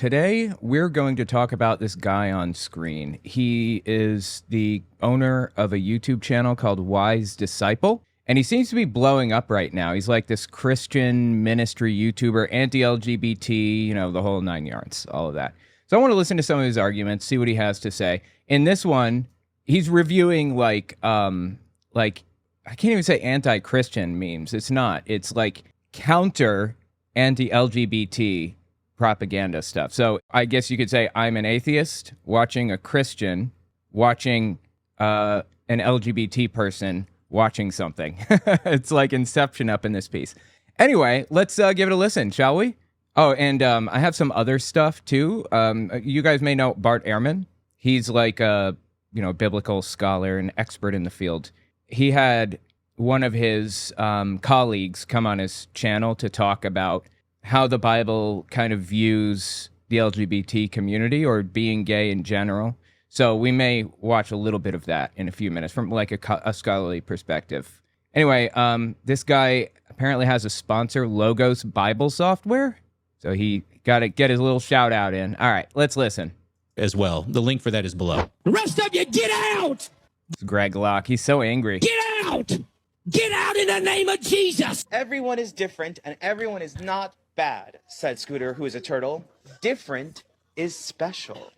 Today, we're going to talk about this guy on screen. He is the owner of a YouTube channel called Wise Disciple, and he seems to be blowing up right now. He's like this Christian ministry YouTuber, anti-LGBT, the whole nine yards, all of that. So I want to listen to some of his arguments, see what he has to say. In this one, he's reviewing like I can't even say anti-Christian memes. It's not. It's like counter anti-LGBT propaganda stuff. So I guess you could say I'm an atheist watching a Christian watching an LGBT person watching something. It's like Inception up in this piece. Anyway, let's give it a listen, shall we? Oh, and I have some other stuff too. You guys may know Bart Ehrman. He's like a biblical scholar and expert in the field. He had one of his colleagues come on his channel to talk about how the Bible kind of views the LGBT community or being gay in general. So we may watch a little bit of that in a few minutes from like a scholarly perspective. Anyway, this guy apparently has a sponsor, Logos Bible Software. So he got to get his little shout out in. All right, let's listen. As well. The link for that is below. The rest of you, get out! It's Greg Locke. He's so angry. Get out! Get out in the name of Jesus! Everyone is different and everyone is not bad, said Scooter, who is a turtle. Different is special.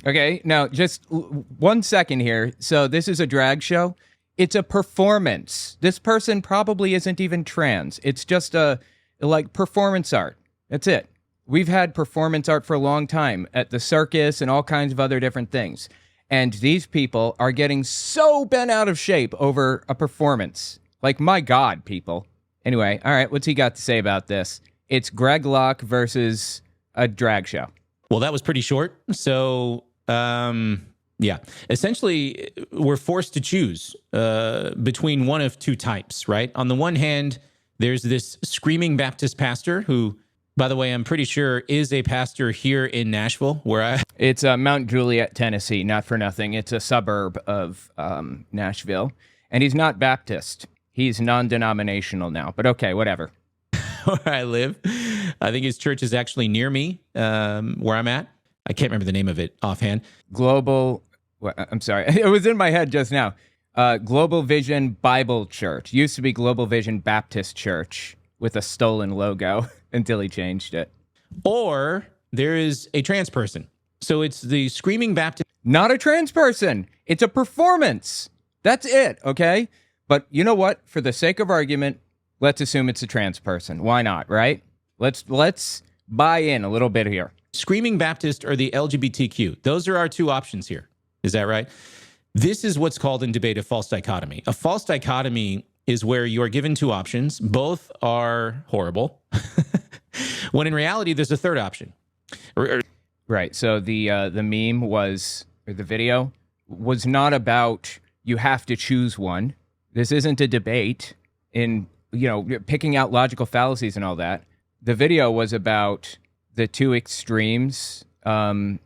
Okay, now just 1 second here. So this is a drag show. It's a performance. This person probably isn't even trans. It's just like performance art. That's it. We've had performance art for a long time at the circus and all kinds of other different things. And these people are getting so bent out of shape over a performance. Like, my God, people. Anyway, all right, what's he got to say about this? It's Greg Locke versus a drag show. Well, that was pretty short. So, yeah. Essentially, we're forced to choose between one of two types, right? On the one hand, there's this screaming Baptist pastor who, by the way, I'm pretty sure is a pastor here in Nashville, It's Mount Juliet, Tennessee, not for nothing. It's a suburb of Nashville. And he's not Baptist. He's non-denominational now. But okay, whatever. where I live. I think his church is actually near me, where I'm at. I can't remember the name of it offhand. I'm sorry. It was in my head just now. Global Vision Bible Church. Used to be Global Vision Baptist Church with a stolen logo until he changed it. Or there is a trans person. So it's the Screaming Baptist. Not a trans person. It's a performance. That's it, okay? But you know what? For the sake of argument, let's assume it's a trans person. Why not, right? Let's buy in a little bit here. Screaming Baptist or the LGBTQ. Those are our two options here. Is that right? This is what's called in debate a false dichotomy. A false dichotomy is where you are given two options. Both are horrible. When in reality, there's a third option. Right. So the meme was, or the video was not about you have to choose one. This isn't a debate in, picking out logical fallacies and all that. The video was about the two extremes. The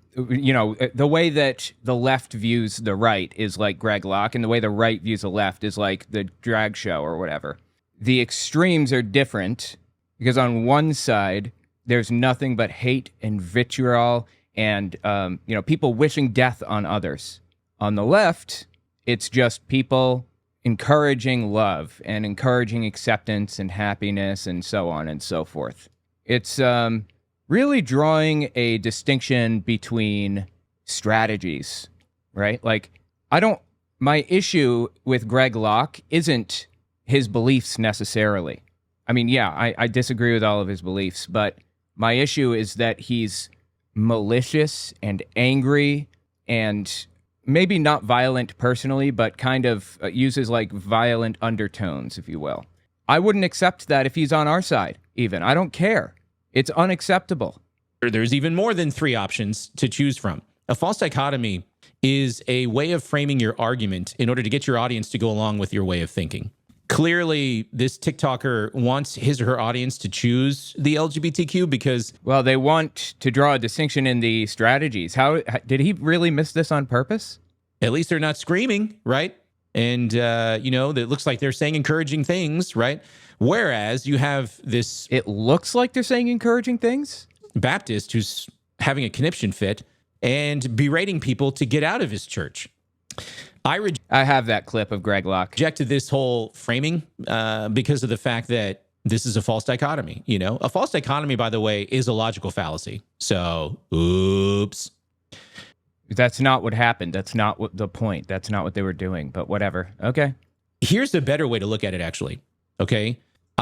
way that the left views the right is like Greg Locke, and the way the right views the left is like the drag show or whatever. The extremes are different because on one side, there's nothing but hate and vitriol and, people wishing death on others. On the left, it's just people encouraging love and encouraging acceptance and happiness and so on and so forth. It's really drawing a distinction between strategies, right? Like, my issue with Greg Locke isn't his beliefs necessarily. I mean, yeah, I disagree with all of his beliefs, but my issue is that he's malicious and angry and maybe not violent personally, but kind of uses like violent undertones, if you will. I wouldn't accept that if he's on our side, even. I don't care. It's unacceptable. There's even more than three options to choose from. A false dichotomy is a way of framing your argument in order to get your audience to go along with your way of thinking. Clearly, this TikToker wants his or her audience to choose the LGBTQ because... Well, they want to draw a distinction in the strategies. How did he really miss this on purpose? At least they're not screaming, right? And, it looks like they're saying encouraging things, right? Whereas you have this... It looks like they're saying encouraging things? Baptist who's having a conniption fit and berating people to get out of his church. I have that clip of Greg Locke. Rejected this whole framing because of the fact that this is a false dichotomy. You know, a false dichotomy, by the way, is a logical fallacy. So, oops. That's not what happened. That's not what the point. That's not what they were doing, but whatever. Okay. Here's the better way to look at it, actually. Okay.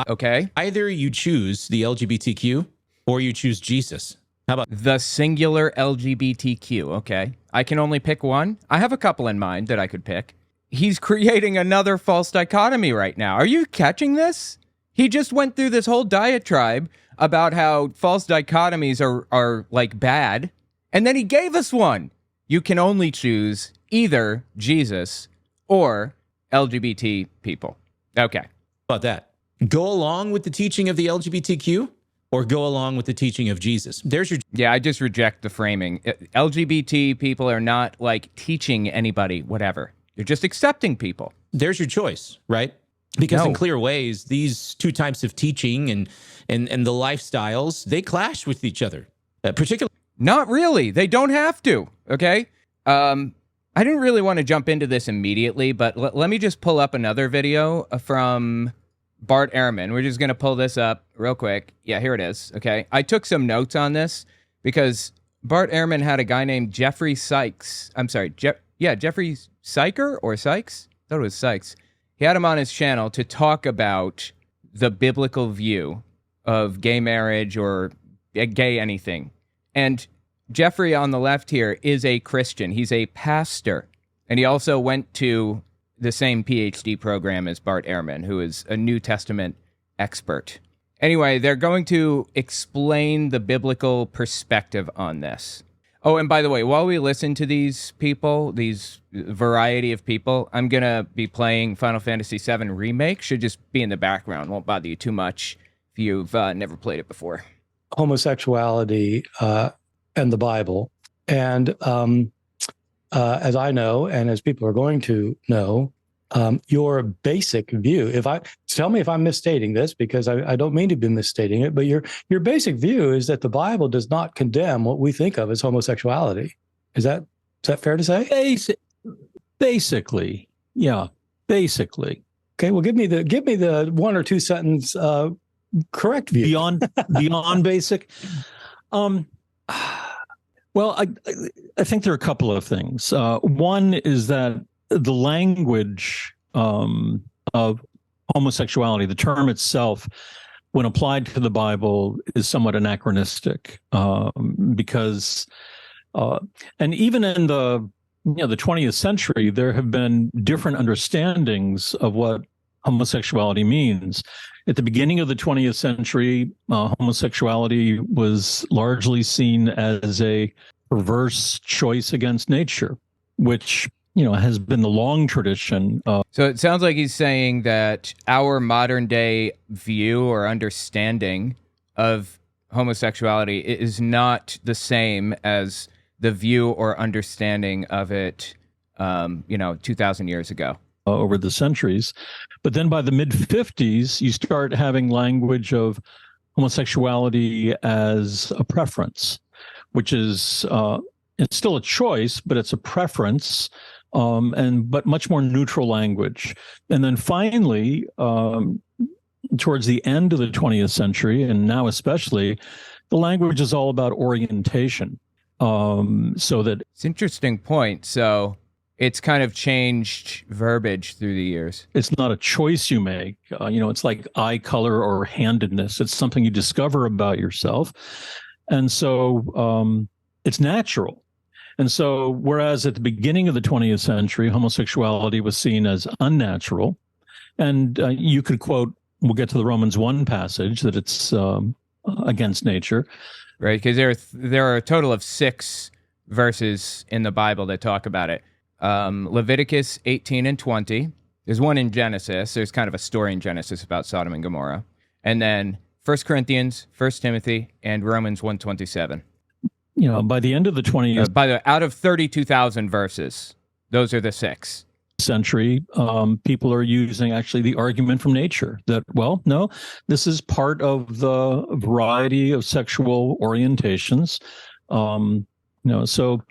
Okay. Either you choose the LGBTQ or you choose Jesus. How about the singular LGBTQ? Okay. I can only pick one. I have a couple in mind that I could pick. He's creating another false dichotomy right now. Are you catching this? He just went through this whole diatribe about how false dichotomies are like bad. And then he gave us one. You can only choose either Jesus or LGBT people. Okay. How about that? Go along with the teaching of the LGBTQ or go along with the teaching of Jesus. There's your... Yeah, I just reject the framing. LGBT people are not like teaching anybody whatever. They're just accepting people. There's your choice, right? Because No. in clear ways, these two types of teaching and the lifestyles, they clash with each other. Particularly... Not really. They don't have to, okay? I didn't really want to jump into this immediately, but let me just pull up another video from Bart Ehrman. We're just going to pull this up real quick. Yeah, here it is, okay? I took some notes on this because Bart Ehrman had a guy named Jeffrey Sykes. I'm sorry, Jeffrey Syker or Sykes? I thought it was Sykes. He had him on his channel to talk about the biblical view of gay marriage or gay anything. And Jeffrey on the left here is a Christian. He's a pastor. And he also went to the same PhD program as Bart Ehrman, who is a New Testament expert. Anyway, they're going to explain the biblical perspective on this. Oh, and by the way, while we listen to these people, these variety of people, I'm going to be playing Final Fantasy VII Remake. Should just be in the background. Won't bother you too much if you've never played it before. Homosexuality and the Bible. And as I know, and as people are going to know, your basic view, tell me if I'm misstating this, because I don't mean to be misstating it, but your basic view is that the Bible does not condemn what we think of as homosexuality. Is that fair to say? Basically, yeah, basically. Okay, well, give me the one or two sentence correct view. Beyond basic. Well, I think there are a couple of things. One is that the language of homosexuality, the term itself, when applied to the Bible, is somewhat anachronistic because, and even in the 20th century, there have been different understandings of what homosexuality means. At the beginning of the 20th century, homosexuality was largely seen as a perverse choice against nature, which, has been the long tradition. So it sounds like he's saying that our modern day view or understanding of homosexuality is not the same as the view or understanding of it, 2,000 years ago. Over the centuries. But then by the mid-50s, you start having language of homosexuality as a preference, which is it's still a choice, but it's a preference, but much more neutral language. And then finally, towards the end of the 20th century, and now especially, the language is all about orientation. So that it's an interesting point. So it's kind of changed verbiage through the years. It's not a choice you make. It's like eye color or handedness. It's something you discover about yourself. And so it's natural. And so whereas at the beginning of the 20th century, homosexuality was seen as unnatural, and you could quote, we'll get to the Romans 1 passage, that it's against nature. Right, because there are a total of 6 verses in the Bible that talk about it. Leviticus 18 and 20. There's one in Genesis. There's kind of a story in Genesis about Sodom and Gomorrah. And then 1 Corinthians, 1 Timothy, and Romans 1:27. By the end of the 20th by the way, out of 32,000 verses, those are the 6. century, people are using actually the argument from nature that, well, no, this is part of the variety of sexual orientations So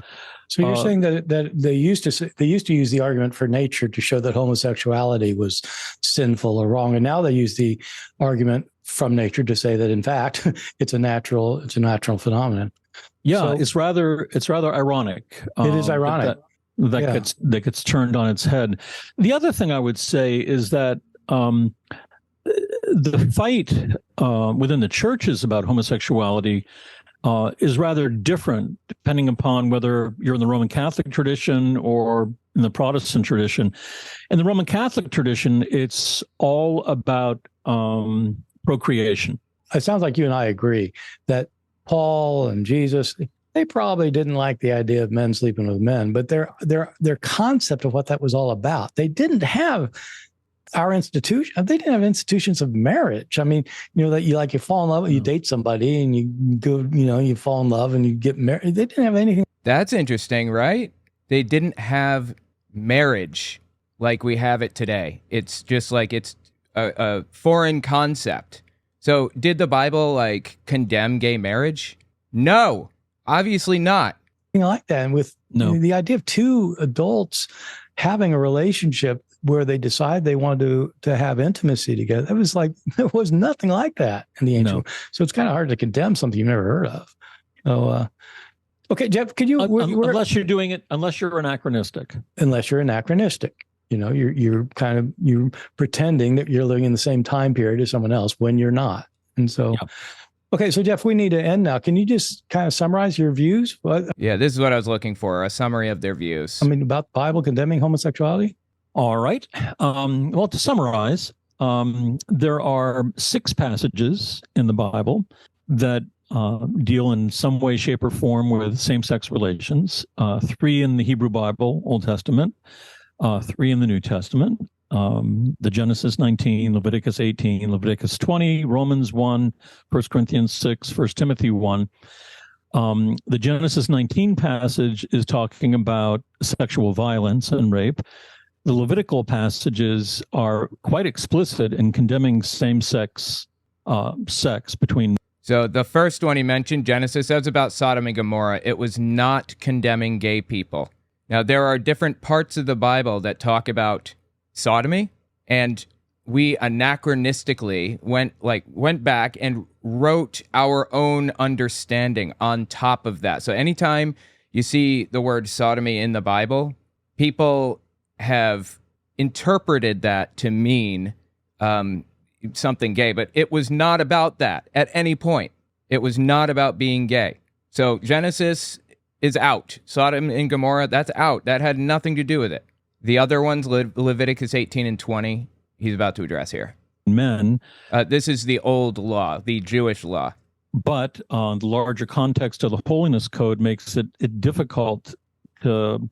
you're saying that they used to use the argument for nature to show that homosexuality was sinful or wrong, and now they use the argument from nature to say that in fact it's a natural phenomenon. Yeah, So, it's rather ironic. It is ironic. That gets turned on its head. The other thing I would say is that the fight within the churches about homosexuality is rather different depending upon whether you're in the Roman Catholic tradition or in the Protestant tradition. In the Roman Catholic tradition, it's all about procreation. It sounds like you and I agree that Paul and Jesus, they probably didn't like the idea of men sleeping with men, but their concept of what that was all about. They didn't have our institution. They didn't have institutions of marriage. I mean, that you fall in love, you date somebody, and you go, you fall in love and you get married. They didn't have anything. That's interesting, right? They didn't have marriage like we have it today. It's just like it's a foreign concept. So did the Bible condemn gay marriage? No, obviously not. Like that. And with the idea of two adults having a relationship where they decide they want to have intimacy together, there was nothing like that in the ancient. So it's kind of hard to condemn something you've never heard of. So, okay, Jeff, could you? Unless you're anachronistic. Unless you're anachronistic. You're pretending that you're living in the same time period as someone else when you're not. And so, Okay, so Jeff, we need to end now. Can you just kind of summarize your views? Yeah, this is what I was looking for, a summary of their views. About the Bible condemning homosexuality? All right. Well, to summarize, there are 6 passages in the Bible that deal in some way, shape, or form with same-sex relations. 3 in the Hebrew Bible, Old Testament, 3 in the New Testament, the Genesis 19, Leviticus 18, Leviticus 20, Romans 1, 1 Corinthians 6, 1 Timothy 1. The Genesis 19 passage is talking about sexual violence and rape. The Levitical passages are quite explicit in condemning same-sex sex between. So the first one he mentioned, Genesis, that's about Sodom and Gomorrah. It was not condemning gay people. Now, there are different parts of the Bible that talk about sodomy, and we anachronistically went back and wrote our own understanding on top of that. So anytime you see the word sodomy in the Bible, people have interpreted that to mean something gay, but it was not about that at any point. It was not about being gay. So Genesis is out. Sodom and Gomorrah, that's out. That had nothing to do with it. The other ones, Leviticus 18 and 20, he's about to address here. Men. This is the old law, the Jewish law. But the larger context of the Holiness Code makes it difficult to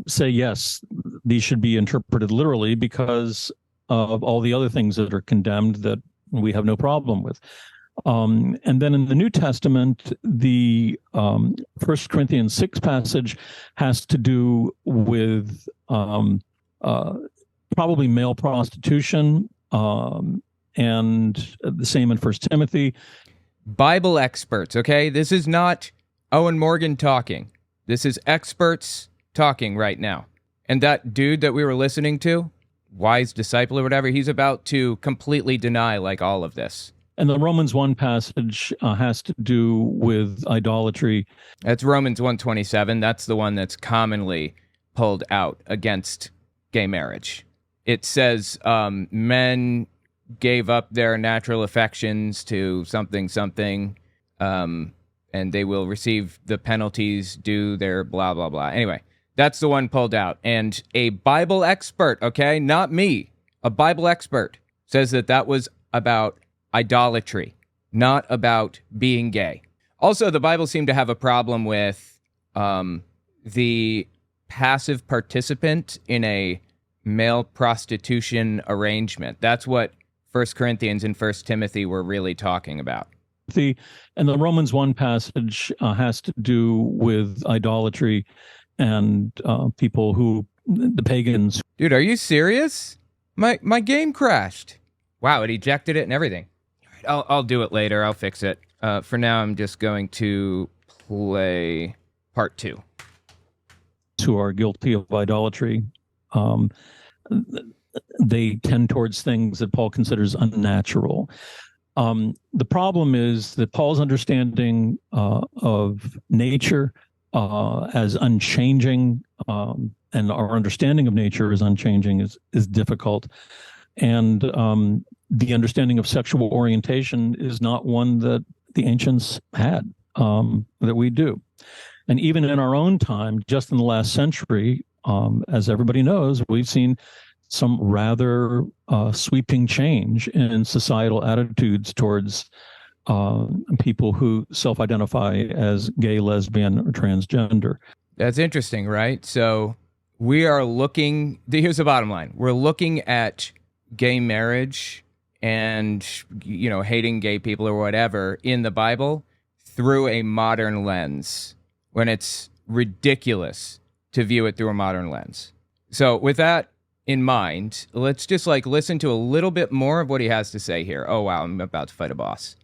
say, yes, these should be interpreted literally because of all the other things that are condemned that we have no problem with. And then in the New Testament, the 1 Corinthians 6 passage has to do with probably male prostitution, and the same in 1 Timothy. Bible experts, okay? This is not Owen Morgan talking. This is experts talking right now. And that dude that we were listening to, wise disciple or whatever, he's about to completely deny all of this. And the Romans 1 passage has to do with idolatry. That's Romans 1:27. That's the one that's commonly pulled out against gay marriage. It says men gave up their natural affections to something, and they will receive the penalties due their blah, blah, blah. Anyway, that's the one pulled out. And a Bible expert, okay, not me, a Bible expert says that was about idolatry, not about being gay. Also, the Bible seemed to have a problem with the passive participant in a male prostitution arrangement. That's what 1 Corinthians and 1 Timothy were really talking about. And the Romans 1 passage has to do with idolatry and people who, the pagans. Dude, are you serious? My game crashed. Wow, it ejected it and everything. I'll do it later. I'll fix it. For now, I'm just going to play part 2. Who are guilty of idolatry, they tend towards things that Paul considers unnatural. The problem is that Paul's understanding of nature as unchanging, and our understanding of nature as unchanging is difficult. And the understanding of sexual orientation is not one that the ancients had, that we do. And even in our own time, just in the last century, as everybody knows, we've seen some rather sweeping change in societal attitudes towards people who self-identify as gay, lesbian, or transgender. That's interesting, right? So we are looking, here's the bottom line. We're looking at gay marriage and, hating gay people or whatever in the Bible through a modern lens, when it's ridiculous to view it through a modern lens. So with that in mind, let's just listen to a little bit more of what he has to say here. Oh, wow, I'm about to fight a boss.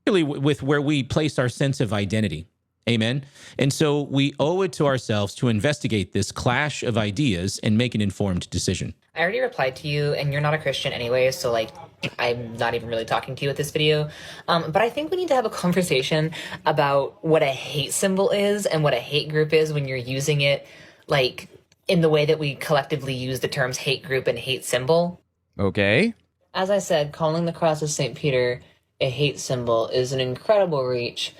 Really with where we place our sense of identity. Amen. And so we owe it to ourselves to investigate this clash of ideas and make an informed decision. I already replied to you, and you're not a Christian anyway, so I'm not even really talking to you with this video. But I think we need to have a conversation about what a hate symbol is and what a hate group is when you're using it in the way that we collectively use the terms hate group and hate symbol. Okay. As I said, calling the cross of St. Peter a hate symbol is an incredible reach.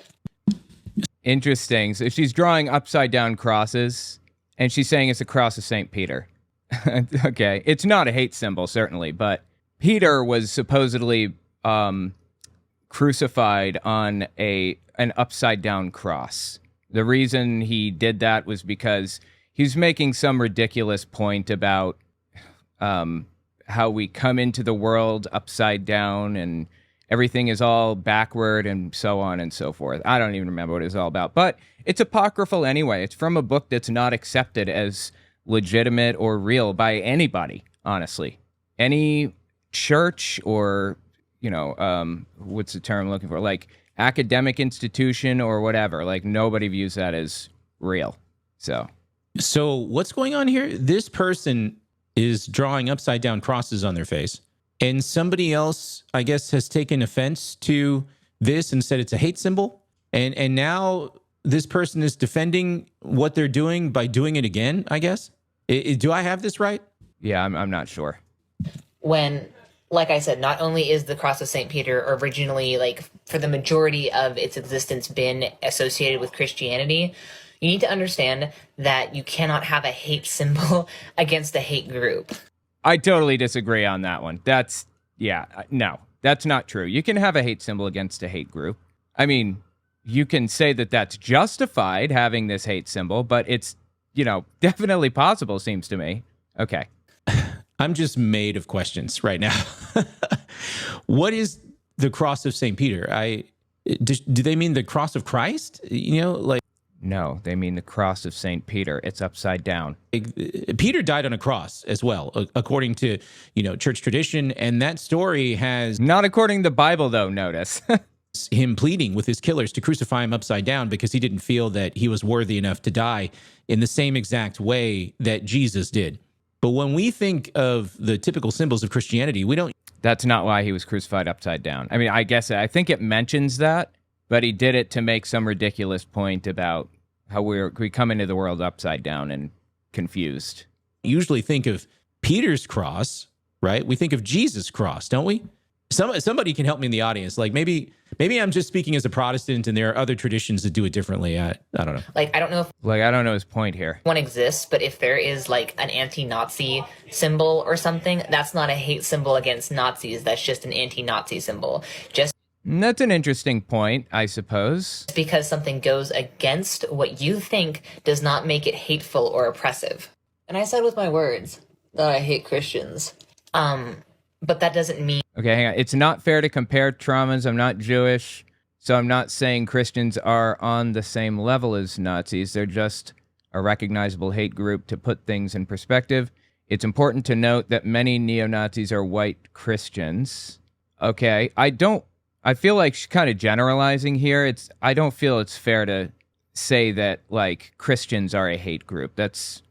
Interesting. So she's drawing upside down crosses, and she's saying it's a cross of St. Peter. Okay. It's not a hate symbol, certainly, but Peter was supposedly crucified on an upside down cross. The reason he did that was because he was making some ridiculous point about how we come into the world upside down and everything is all backward and so on and so forth. I don't even remember what it was all about, but it's apocryphal anyway. It's from a book that's not accepted as legitimate or real by anybody, honestly. Any church or, what's the term I'm looking for? Academic institution or whatever. Nobody views that as real. So what's going on here? This person is drawing upside down crosses on their face. And somebody else, I guess, has taken offense to this and said it's a hate symbol. And now this person is defending what they're doing by doing it again, I guess. Do I have this right? Yeah, I'm not sure. When, like I said, not only is the cross of St. Peter originally, for the majority of its existence, been associated with Christianity, you need to understand that you cannot have a hate symbol against a hate group. I totally disagree on that one. No, that's not true. You can have a hate symbol against a hate group. I mean, you can say that that's justified, having this hate symbol, but it's, definitely possible, seems to me. Okay. I'm just made of questions right now. What is the cross of St. Peter? Do they mean the cross of Christ? No, they mean the cross of St. Peter. It's upside down. Peter died on a cross as well, according to, church tradition. And that story has... Not according to the Bible, though, notice. him pleading with his killers to crucify him upside down because he didn't feel that he was worthy enough to die in the same exact way that Jesus did. But when we think of the typical symbols of Christianity, we don't... That's not why he was crucified upside down. I mean, I think it mentions that, but he did it to make some ridiculous point about how we come into the world upside down and confused. Usually think of Peter's cross, right? We think of Jesus' cross, don't we? Somebody can help me in the audience. Maybe I'm just speaking as a Protestant and there are other traditions that do it differently. I don't know. I don't know if I don't know his point here. one exists, but if there is an anti-Nazi symbol or something, that's not a hate symbol against Nazis. That's just an anti-Nazi symbol. That's an interesting point, I suppose. Because something goes against what you think does not make it hateful or oppressive. And I said with my words that I hate Christians. But that doesn't mean... Okay, hang on. It's not fair to compare traumas. I'm not Jewish, so I'm not saying Christians are on the same level as Nazis. They're just a recognizable hate group to put things in perspective. It's important to note that many neo-Nazis are white Christians. Okay, I feel like she's kind of generalizing here. I don't feel it's fair to say that like Christians are a hate group. That's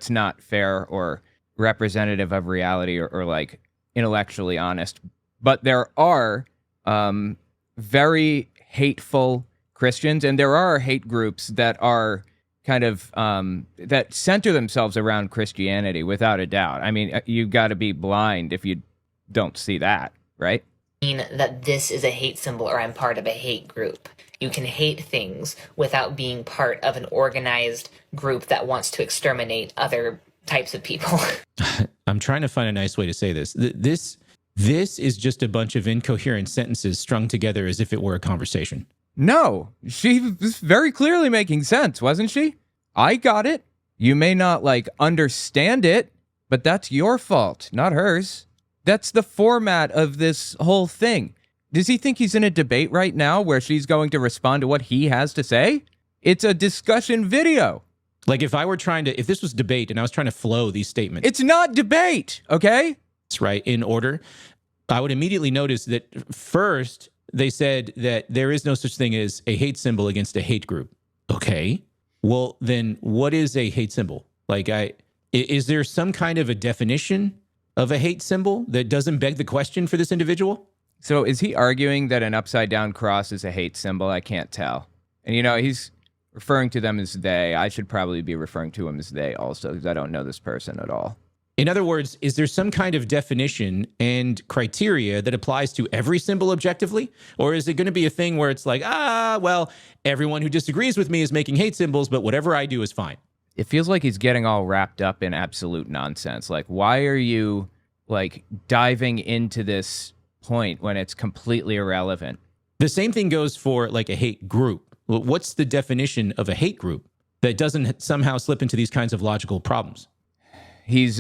not fair or representative of reality or like intellectually honest. But there are very hateful Christians, and there are hate groups that are kind of that center themselves around Christianity, without a doubt. I mean, you've got to be blind if you don't see that, right? Mean that this is a hate symbol or I'm part of a hate group. You can hate things without being part of an organized group that wants to exterminate other types of people. I'm trying to find a nice way to say this. This is just a bunch of incoherent sentences strung together as if it were a conversation. No, she was very clearly making sense, wasn't she? I got it. You may not like understand it, but that's your fault, not hers. That's the format of this whole thing. Does he think he's in a debate right now where she's going to respond to what he has to say? It's a discussion video. Like if this was debate and I was trying to flow these statements. It's not debate, okay? Right, in order, I would immediately notice that first they said that there is no such thing as a hate symbol against a hate group. Okay, well then what is a hate symbol? Like is there some kind of a definition of a hate symbol that doesn't beg the question for this individual? So is he arguing that an upside down cross is a hate symbol? I can't tell. And he's referring to them as they. I should probably be referring to him as they also, because I don't know this person at all. In other words, is there some kind of definition and criteria that applies to every symbol objectively? Or is it going to be a thing where it's like, well, everyone who disagrees with me is making hate symbols, but whatever I do is fine? It feels like he's getting all wrapped up in absolute nonsense. Like, why are you like diving into this point when it's completely irrelevant? The same thing goes for like a hate group. What's the definition of a hate group that doesn't somehow slip into these kinds of logical problems? He's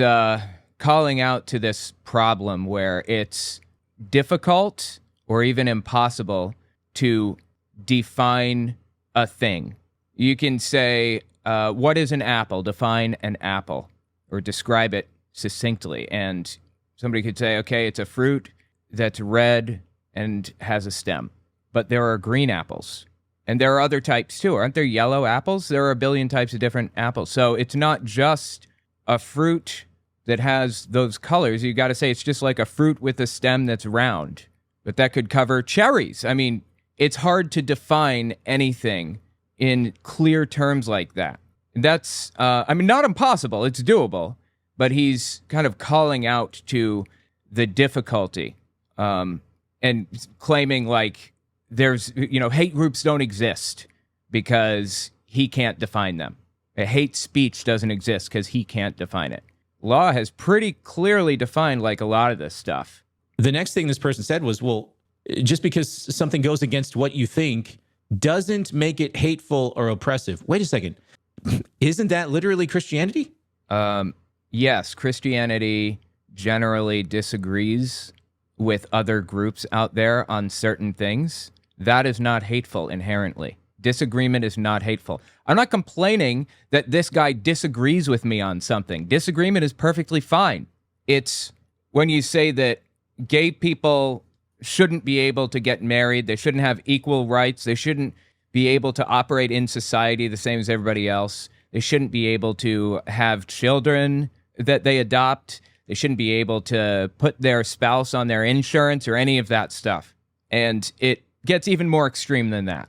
calling out to this problem where it's difficult or even impossible to define a thing. You can say, what is an apple? Define an apple or describe it succinctly. And somebody could say, okay, it's a fruit that's red and has a stem. But there are green apples. And there are other types too. Aren't there yellow apples? There are a billion types of different apples. So it's not just a fruit that has those colors. You got to say it's just like a fruit with a stem that's round. But that could cover cherries. I mean, it's hard to define anything in clear terms like that. And that's, not impossible. It's doable. But he's kind of calling out to the difficulty and claiming like there's, hate groups don't exist because he can't define them. A hate speech doesn't exist because he can't define it. Law has pretty clearly defined like a lot of this stuff. The next thing this person said was, well, just because something goes against what you think doesn't make it hateful or oppressive. Wait a second. Isn't that literally Christianity? Yes, Christianity generally disagrees with other groups out there on certain things. That is not hateful inherently. Disagreement is not hateful. I'm not complaining that this guy disagrees with me on something. Disagreement is perfectly fine. It's when you say that gay people shouldn't be able to get married, they shouldn't have equal rights, they shouldn't be able to operate in society the same as everybody else, they shouldn't be able to have children that they adopt, they shouldn't be able to put their spouse on their insurance or any of that stuff. And it gets even more extreme than that.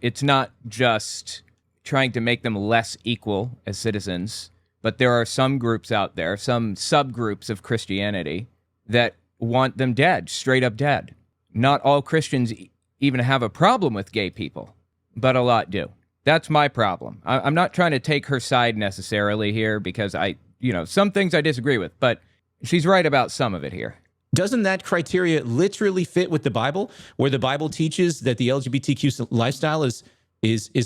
It's not just trying to make them less equal as citizens, but there are some groups out there, some subgroups of Christianity that want them dead, straight up dead. Not all Christians even have a problem with gay people, but a lot do. That's my problem. I'm not trying to take her side necessarily here because some things I disagree with, but she's right about some of it here. Doesn't that criteria literally fit with the Bible, where the Bible teaches that the LGBTQ lifestyle is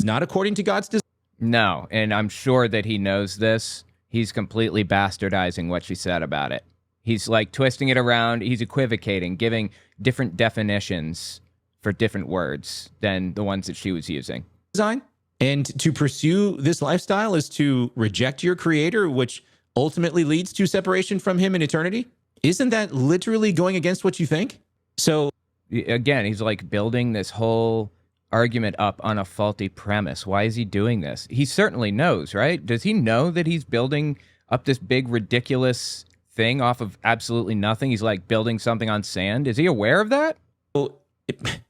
not according to God's design? No, and I'm sure that he knows this. He's completely bastardizing what she said about it. He's like twisting it around. He's equivocating, giving different definitions for different words than the ones that she was using. Design. And to pursue this lifestyle is to reject your creator, which ultimately leads to separation from him in eternity. Isn't that literally going against what you think? So again, he's like building this whole argument up on a faulty premise. Why is he doing this? He certainly knows, right? Does he know that he's building up this big, ridiculous thing off of absolutely nothing? He's like building something on sand. Is he aware of that? Well,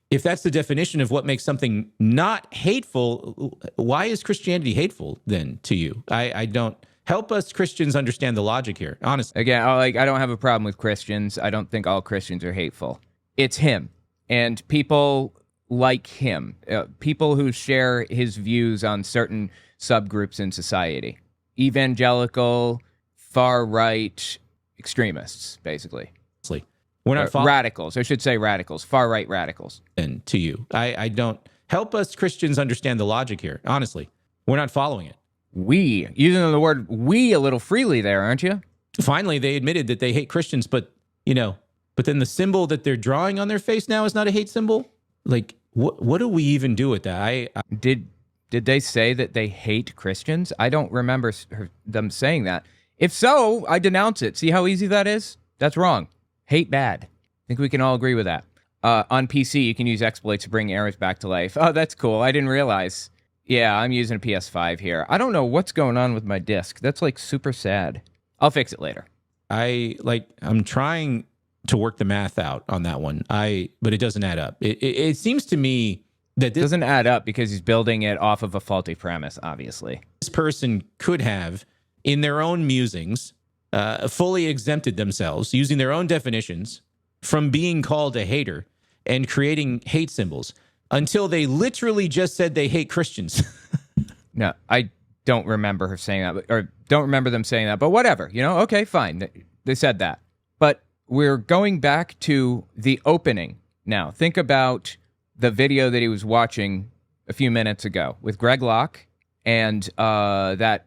if that's the definition of what makes something not hateful, why is Christianity hateful then to you? I don't. Help us Christians understand the logic here, honestly. Again, I don't have a problem with Christians. I don't think all Christians are hateful. It's him and people like him, people who share his views on certain subgroups in society. Evangelical, far-right extremists, basically. We're not radicals. I should say radicals, far-right radicals. And to you, I don't. Help us Christians understand the logic here, honestly. We're not following it. We, using the word we a little freely there, aren't you? Finally, they admitted that they hate Christians, but then the symbol that they're drawing on their face now is not a hate symbol? Like, what do we even do with that? Did they say that they hate Christians? I don't remember them saying that. If so, I denounce it. See how easy that is? That's wrong. Hate bad. I think we can all agree with that. On PC, you can use exploits to bring errors back to life. Oh, that's cool. I didn't realize. Yeah, I'm using a PS5 here. I don't know what's going on with my disc. That's like super sad. I'll fix it later. I'm trying to work the math out on that one. But it doesn't add up. It seems to me that this doesn't add up because he's building it off of a faulty premise, obviously. This person could have, in their own musings, fully exempted themselves using their own definitions from being called a hater and creating hate symbols until they literally just said they hate Christians. No, I don't remember her saying that, or don't remember them saying that, but whatever, okay, fine. They said that. But we're going back to the opening now. Think about the video that he was watching a few minutes ago with Greg Locke and that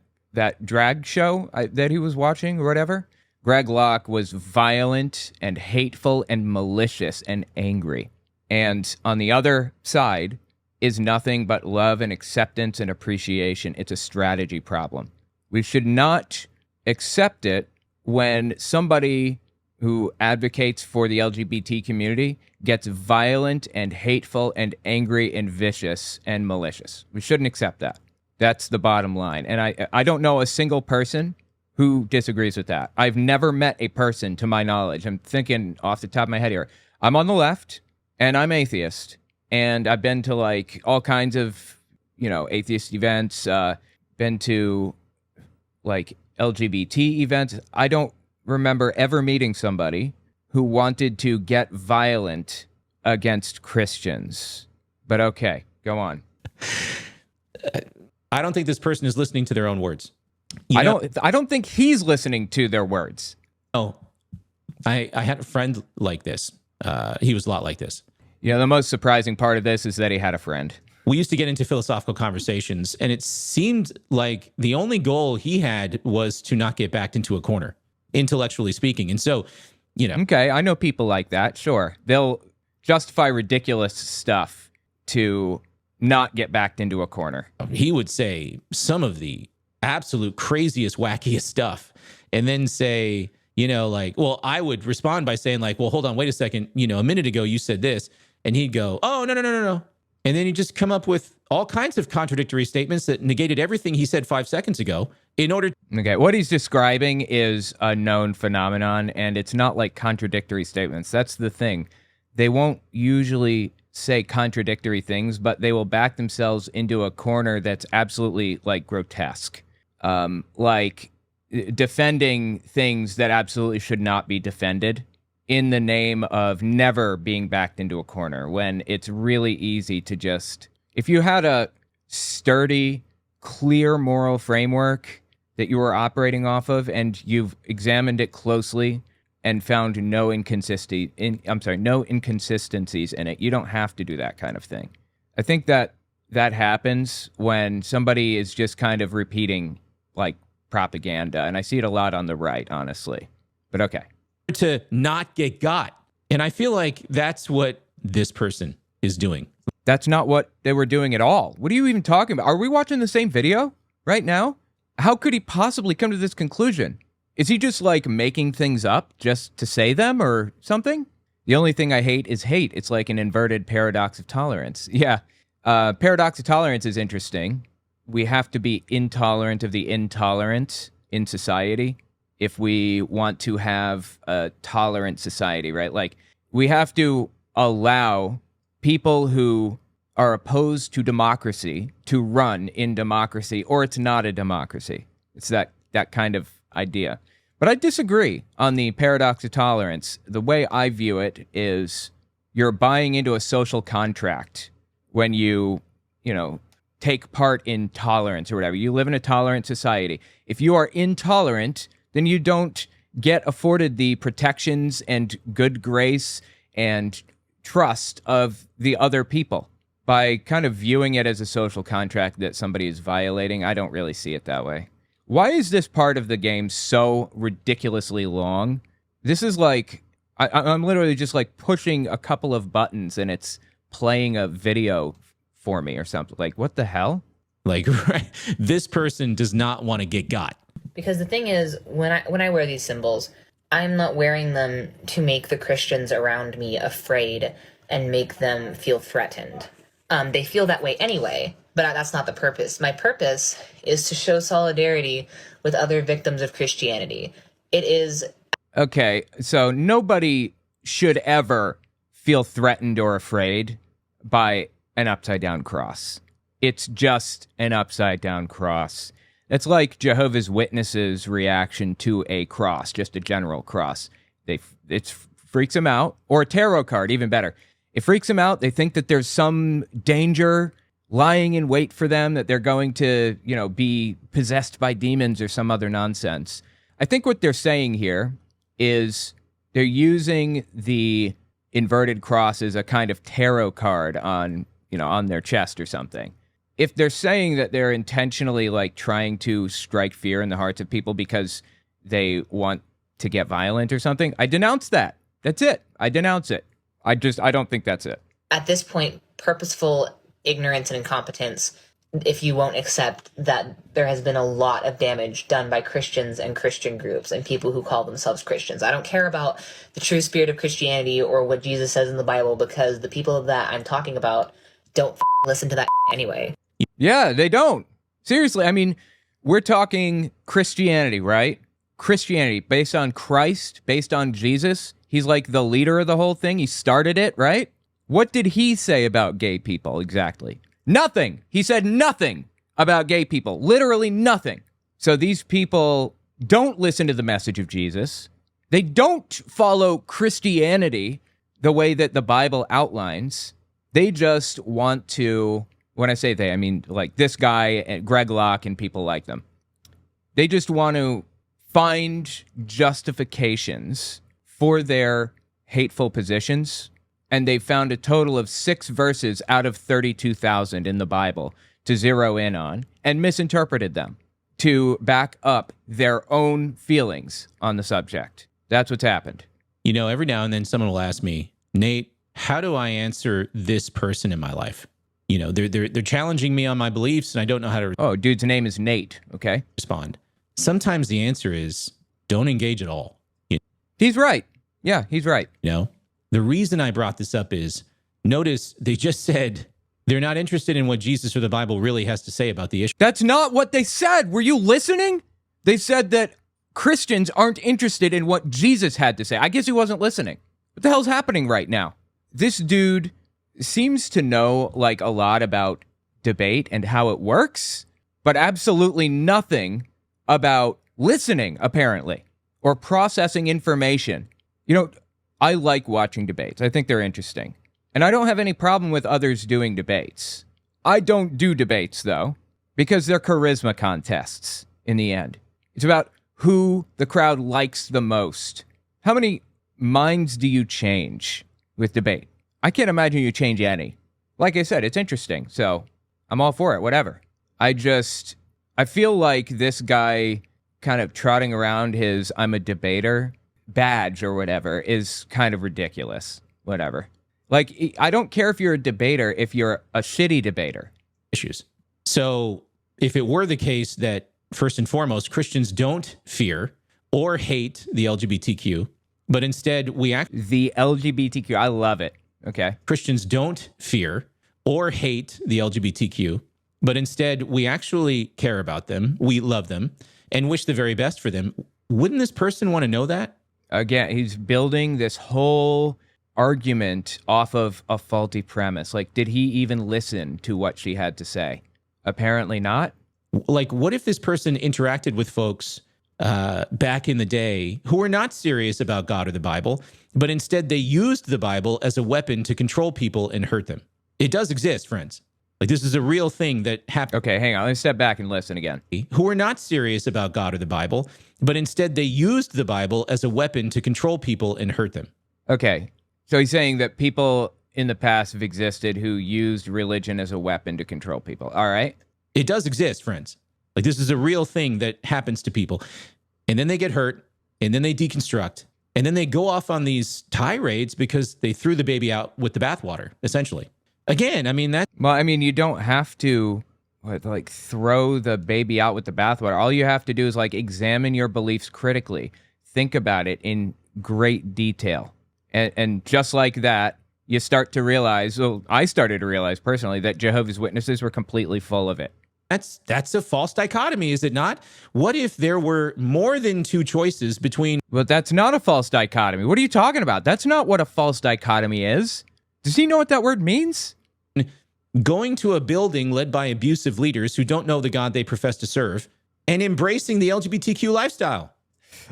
drag show that he was watching or whatever. Greg Locke was violent and hateful and malicious and angry. And on the other side is nothing but love and acceptance and appreciation. It's a strategy problem. We should not accept it when somebody who advocates for the LGBT community gets violent and hateful and angry and vicious and malicious. We shouldn't accept that. That's the bottom line. And I don't know a single person who disagrees with that. I've never met a person, to my knowledge. I'm thinking off the top of my head here. I'm on the left, and I'm atheist. And I've been to, like, all kinds of, atheist events. Been to, like, LGBT events. I don't remember ever meeting somebody who wanted to get violent against Christians. But okay, go on. I don't think this person is listening to their own words. I don't think he's listening to their words. Oh, I had a friend like this. He was a lot like this. The most surprising part of this is that he had a friend. We used to get into philosophical conversations, and it seemed like the only goal he had was to not get backed into a corner, intellectually speaking. And so, Okay, I know people like that, sure. They'll justify ridiculous stuff to not get backed into a corner. He would say some of the absolute craziest, wackiest stuff, and then say, I would respond by saying, like, well, hold on, wait a second. A minute ago you said this. And he'd go, oh, no. And then he'd just come up with all kinds of contradictory statements that negated everything he said 5 seconds ago in order. Okay, what he's describing is a known phenomenon, and it's not like contradictory statements. That's the thing. They won't usually say contradictory things, but they will back themselves into a corner that's absolutely, like, grotesque. Like defending things that absolutely should not be defended in the name of never being backed into a corner, when it's really easy to just, if you had a sturdy, clear moral framework that you were operating off of and you've examined it closely and found no inconsistencies in it, you don't have to do that kind of thing. I think that happens when somebody is just kind of repeating, like, propaganda, and I see it a lot on the right, honestly. But okay. To not get got. And I feel like that's what this person is doing. That's not what they were doing at all. What are you even talking about? Are we watching the same video right now? How could he possibly come to this conclusion? Is he just, like, making things up just to say them or something? The only thing I hate is hate. It's like an inverted paradox of tolerance. Yeah. Paradox of tolerance is interesting. We have to be intolerant of the intolerant in society if we want to have a tolerant society, right? Like, we have to allow people who are opposed to democracy to run in democracy, or it's not a democracy. It's that kind of idea. But I disagree on the paradox of tolerance. The way I view it is you're buying into a social contract when you take part in tolerance or whatever. You live in a tolerant society. If you are intolerant, then you don't get afforded the protections and good grace and trust of the other people. By kind of viewing it as a social contract that somebody is violating, I don't really see it that way. Why is this part of the game so ridiculously long? This is like, I'm literally just like pushing a couple of buttons and it's playing a video for me or something. Like, what the hell? Like, right, this person does not want to get got. Because the thing is, when I wear these symbols, I'm not wearing them to make the Christians around me afraid and make them feel threatened. They feel that way anyway, but that's not the purpose. My purpose is to show solidarity with other victims of Christianity. It is... Okay, so nobody should ever feel threatened or afraid by an upside-down cross. It's just an upside-down cross. It's like Jehovah's Witnesses' reaction to a cross, just a general cross. It freaks them out. Or a tarot card, even better. It freaks them out. They think that there's some danger lying in wait for them, that they're going to, be possessed by demons or some other nonsense. I think what they're saying here is they're using the inverted cross as a kind of tarot card on their chest or something. If they're saying that they're intentionally like trying to strike fear in the hearts of people because they want to get violent or something, I denounce that. That's it. I denounce it. I don't think that's it. At this point, purposeful ignorance and incompetence, if you won't accept that there has been a lot of damage done by Christians and Christian groups and people who call themselves Christians. I don't care about the true spirit of Christianity or what Jesus says in the Bible, because the people that I'm talking about don't listen to that anyway. Yeah, they don't. Seriously, I mean, we're talking Christianity, right? Christianity based on Christ, based on Jesus. He's like the leader of the whole thing. He started it, right? What did he say about gay people exactly? Nothing. He said nothing about gay people. Literally nothing. So these people don't listen to the message of Jesus. They don't follow Christianity the way that the Bible outlines. They just want to, when I say they, I mean like this guy and Greg Locke and people like them. They just want to find justifications for their hateful positions, and they found a total of 6 verses out of 32,000 in the Bible to zero in on and misinterpreted them to back up their own feelings on the subject. That's what's happened. Every now and then someone will ask me, Nate, how do I answer this person in my life? They're challenging me on my beliefs, and I don't know how to Oh, dude's name is Nate, okay? respond. Sometimes the answer is don't engage at all. He's right. Yeah, he's right. The reason I brought this up is, notice they just said they're not interested in what Jesus or the Bible really has to say about the issue. That's not what they said. Were you listening? They said that Christians aren't interested in what Jesus had to say. I guess he wasn't listening. What the hell's happening right now? This dude seems to know like a lot about debate and how it works, but absolutely nothing about listening, apparently, or processing information. I like watching debates. I think they're interesting. And I don't have any problem with others doing debates. I don't do debates, though, because they're charisma contests in the end. It's about who the crowd likes the most. How many minds do you change with debate? I can't imagine you change any. Like I said, it's interesting, so I'm all for it, whatever. I feel like this guy kind of trotting around his I'm a debater badge or whatever is kind of ridiculous. Whatever. Like, I don't care if you're a debater, if you're a shitty debater. Issues. So if it were the case that, first and foremost, Christians don't fear or hate the LGBTQ, but instead The LGBTQ, I love it. Okay. Christians don't fear or hate the LGBTQ, but instead we actually care about them, we love them, and wish the very best for them, wouldn't this person want to know that? Again, he's building this whole argument off of a faulty premise. Like, did he even listen to what she had to say? Apparently not. Like, what if this person interacted with folks back in the day who were not serious about God or the Bible, but instead they used the Bible as a weapon to control people and hurt them? It does exist, friends. Like, this is a real thing that happened. Okay, hang on. Let's step back and listen again. Who were not serious about God or the Bible, but instead they used the Bible as a weapon to control people and hurt them. Okay, so he's saying that people in the past have existed who used religion as a weapon to control people. All right. It does exist, friends. Like, this is a real thing that happens to people. And then they get hurt, and then they deconstruct, and then they go off on these tirades because they threw the baby out with the bathwater, essentially. Again, I mean, that... Well, I mean, you don't have to throw the baby out with the bathwater. All you have to do is examine your beliefs critically. Think about it in great detail. And just like that, you start to realize, well, I started to realize personally that Jehovah's Witnesses were completely full of it. That's a false dichotomy, is it not? What if there were more than two choices between... But that's not a false dichotomy. What are you talking about? That's not what a false dichotomy is. Does he know what that word means? Going to a building led by abusive leaders who don't know the God they profess to serve and embracing the LGBTQ lifestyle.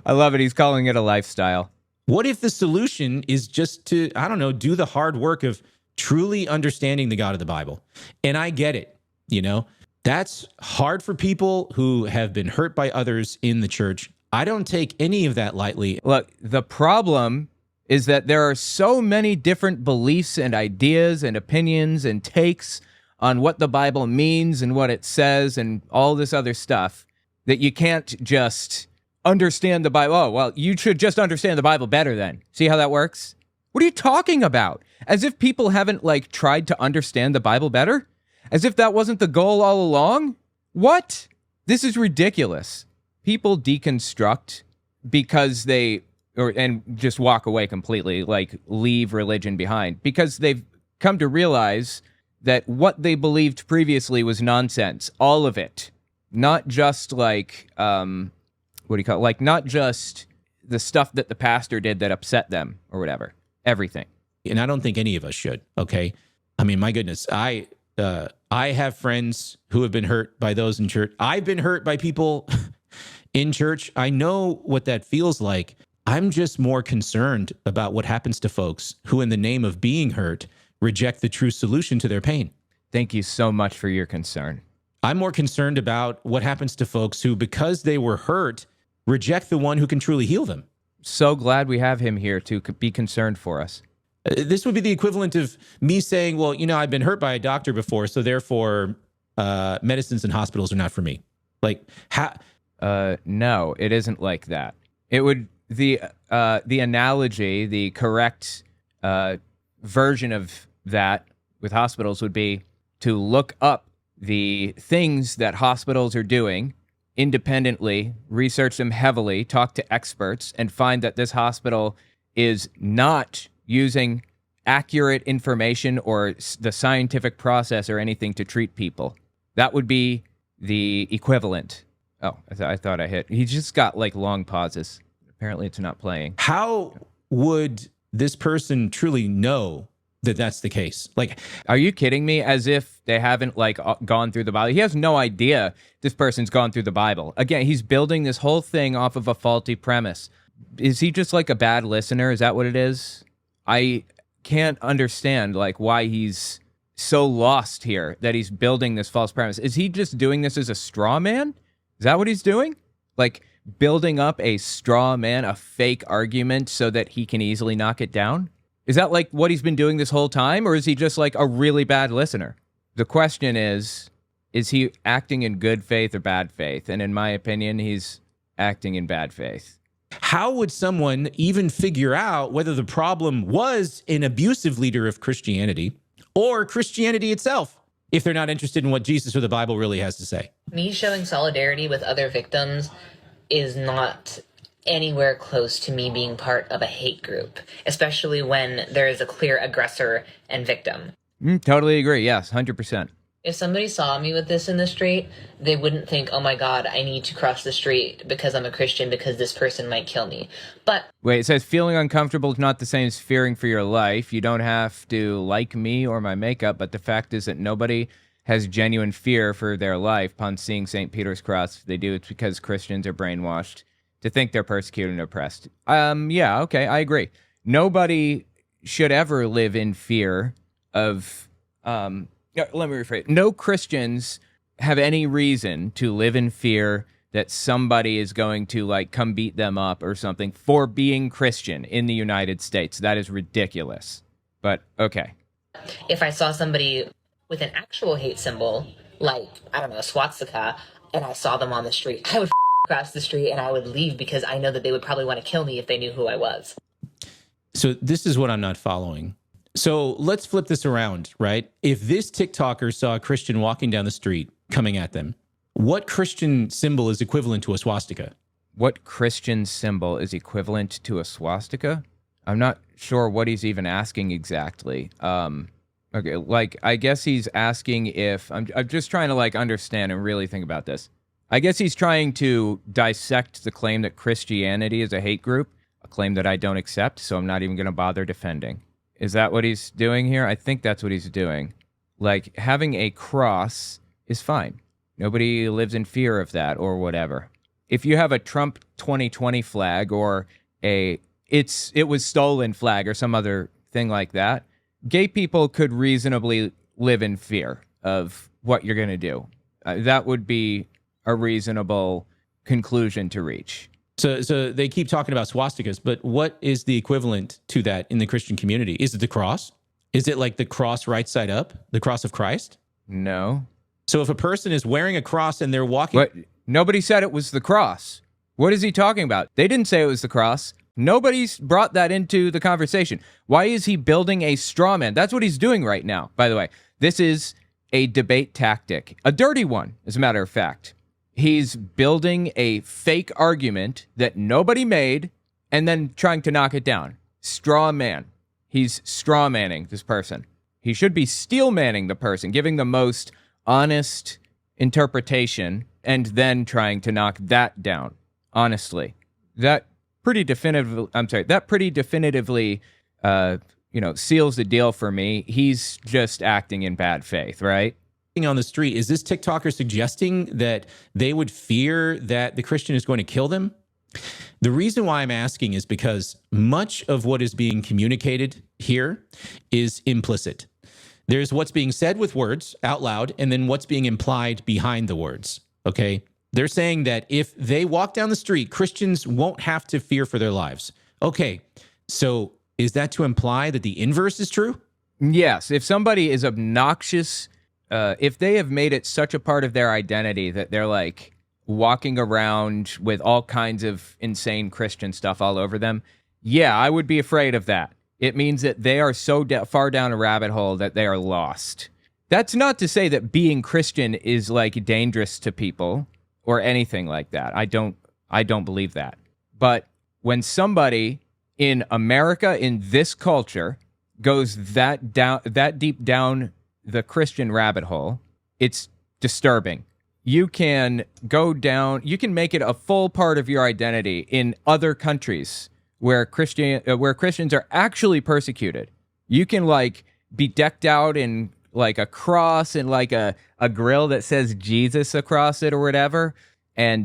I love it. He's calling it a lifestyle. What if the solution is just to, I don't know, do the hard work of truly understanding the God of the Bible? And I get it, That's hard for people who have been hurt by others in the church. I don't take any of that lightly. Look, the problem is that there are so many different beliefs and ideas and opinions and takes on what the Bible means and what it says and all this other stuff that you can't just understand the Bible. Oh, well, you should just understand the Bible better then. See how that works? What are you talking about? As if people haven't tried to understand the Bible better? As if that wasn't the goal all along? What? This is ridiculous. People deconstruct because and just walk away completely, leave religion behind, because they've come to realize that what they believed previously was nonsense. All of it. Not just not just the stuff that the pastor did that upset them or whatever. Everything. And I don't think any of us should, okay? I mean, my goodness, I have friends who have been hurt by those in church. I've been hurt by people in church. I know what that feels like. I'm just more concerned about what happens to folks who, in the name of being hurt, reject the true solution to their pain. Thank you so much for your concern. I'm more concerned about what happens to folks who, because they were hurt, reject the one who can truly heal them. So glad we have him here to be concerned for us. This would be the equivalent of me saying, well, I've been hurt by a doctor before, so therefore medicines and hospitals are not for me. No, it isn't like that. It would, the analogy, the correct version of that with hospitals would be to look up the things that hospitals are doing independently, research them heavily, talk to experts, and find that this hospital is not using accurate information or the scientific process or anything to treat people. That would be the equivalent. Oh, I thought I hit. He just got long pauses. Apparently it's not playing. How would this person truly know that that's the case? Are you kidding me? As if they haven't gone through the Bible. He has no idea this person's gone through the Bible. Again, he's building this whole thing off of a faulty premise. Is he just a bad listener? Is that what it is? I can't understand why he's so lost here, that he's building this false premise. Is he just doing this as a straw man? Is that what he's doing? Building up a straw man, a fake argument so that he can easily knock it down? Is that what he's been doing this whole time? Or is he just a really bad listener? The question is he acting in good faith or bad faith? And in my opinion, he's acting in bad faith. How would someone even figure out whether the problem was an abusive leader of Christianity or Christianity itself if they're not interested in what Jesus or the Bible really has to say? Me showing solidarity with other victims is not anywhere close to me being part of a hate group, especially when there is a clear aggressor and victim. Totally agree. Yes, 100%. If somebody saw me with this in the street, they wouldn't think, oh my God, I need to cross the street because I'm a Christian because this person might kill me. But Wait, it says feeling uncomfortable is not the same as fearing for your life. You don't have to like me or my makeup, but the fact is that nobody has genuine fear for their life upon seeing St. Peter's cross. If they do, it's because Christians are brainwashed to think they're persecuted and oppressed. Yeah, okay, I agree. Nobody should ever live in fear of let me rephrase. No Christians have any reason to live in fear that somebody is going to like come beat them up or something for being Christian in the United States. That is ridiculous. But okay. if I saw somebody with an actual hate symbol, like, I don't know, a swastika, and I saw them on the street, I would cross the street and I would leave because I know that they would probably want to kill me if they knew who I was. So this is what I'm not following. So let's flip this around, right? If this TikToker saw a Christian walking down the street coming at them, what Christian symbol is equivalent to a swastika? What Christian symbol is equivalent to a swastika? I'm not sure what he's even asking exactly. Okay, like, I guess he's asking if... I'm just trying to, like, understand and really think about this. I guess he's trying to dissect the claim that Christianity is a hate group, a claim that I don't accept, so I'm not even going to bother defending. Is that what he's doing here? I think that's what he's doing. Like, having a cross is fine. Nobody lives in fear of that or whatever. If you have a Trump 2020 flag or it was stolen flag or some other thing like that, gay people could reasonably live in fear of what you're going to do. That would be a reasonable conclusion to reach. So they keep talking about swastikas, but what is the equivalent to that in the Christian community? Is it the cross? Is it like the cross right side up, the cross of Christ? No. So if a person is wearing a cross and they're walking... What? Nobody said it was the cross. What is he talking about? They didn't say it was the cross. Nobody's brought that into the conversation. Why is he building a straw man? That's what he's doing right now, by the way. This is a debate tactic, a dirty one, as a matter of fact. He's building a fake argument that nobody made and then trying to knock it down. Straw man. He's straw manning this person. He should be steel manning the person, giving the most honest interpretation and then trying to knock that down. Honestly, that pretty definitively seals the deal for me. He's just acting in bad faith, right? On the street, is this TikToker suggesting that they would fear that the Christian is going to kill them? The reason why I'm asking is because much of what is being communicated here is implicit. There's what's being said with words out loud, and then what's being implied behind the words, okay? They're saying that if they walk down the street, Christians won't have to fear for their lives. Okay, so is that to imply that the inverse is true? Yes, if somebody is obnoxious... if they have made it such a part of their identity that they're like walking around with all kinds of insane Christian stuff all over them, yeah, I would be afraid of that. It means that they are so far down a rabbit hole that they are lost. That's not to say that being Christian is like dangerous to people or anything like that. I don't believe that. But when somebody in America, in this culture, goes that deep down the Christian rabbit hole, it's disturbing. You can go down, you can make it a full part of your identity in other countries where Christians are actually persecuted. You can like be decked out in like a cross and like a grill that says Jesus across it or whatever, and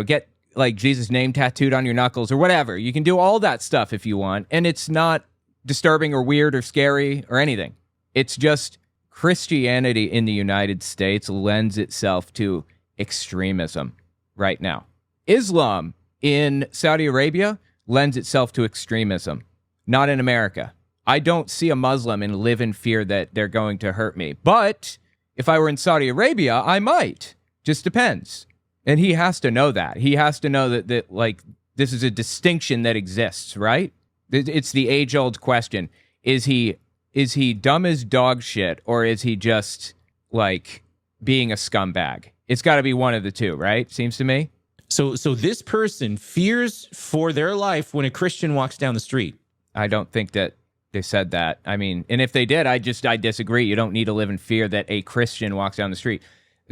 get like Jesus' name tattooed on your knuckles or whatever. You can do all that stuff if you want, and it's not disturbing or weird or scary or anything. It's just Christianity in the United States lends itself to extremism right now. Islam in Saudi Arabia lends itself to extremism, not in America. I don't see a Muslim and live in fear that they're going to hurt me. But if I were in Saudi Arabia, I might. Just depends. And he has to know that. He has to know that like, this is a distinction that exists, right? It's the age-old question. Is he dumb as dog shit, or is he just, like, being a scumbag? It's got to be one of the two, right? Seems to me. So this person fears for their life when a Christian walks down the street. I don't think that they said that. I mean, and if they did, I disagree. You don't need to live in fear that a Christian walks down the street.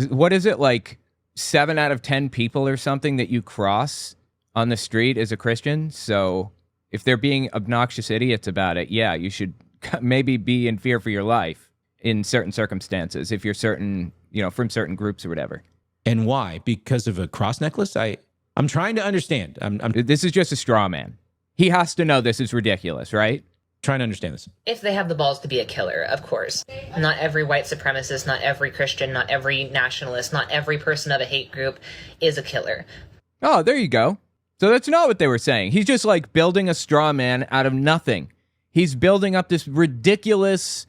What is it, like 7 out of 10 people or something that you cross on the street is a Christian? So if they're being obnoxious idiots about it, yeah, you should maybe be in fear for your life in certain circumstances if you're certain, from certain groups or whatever. And why? Because of a cross necklace? I'm trying to understand. This is just a straw man. He has to know this is ridiculous, right? Trying to understand this. If they have the balls to be a killer, of course. Not every white supremacist, not every Christian, not every nationalist, not every person of a hate group is a killer. Oh, there you go. So that's not what they were saying. He's just like building a straw man out of nothing. He's building up this ridiculous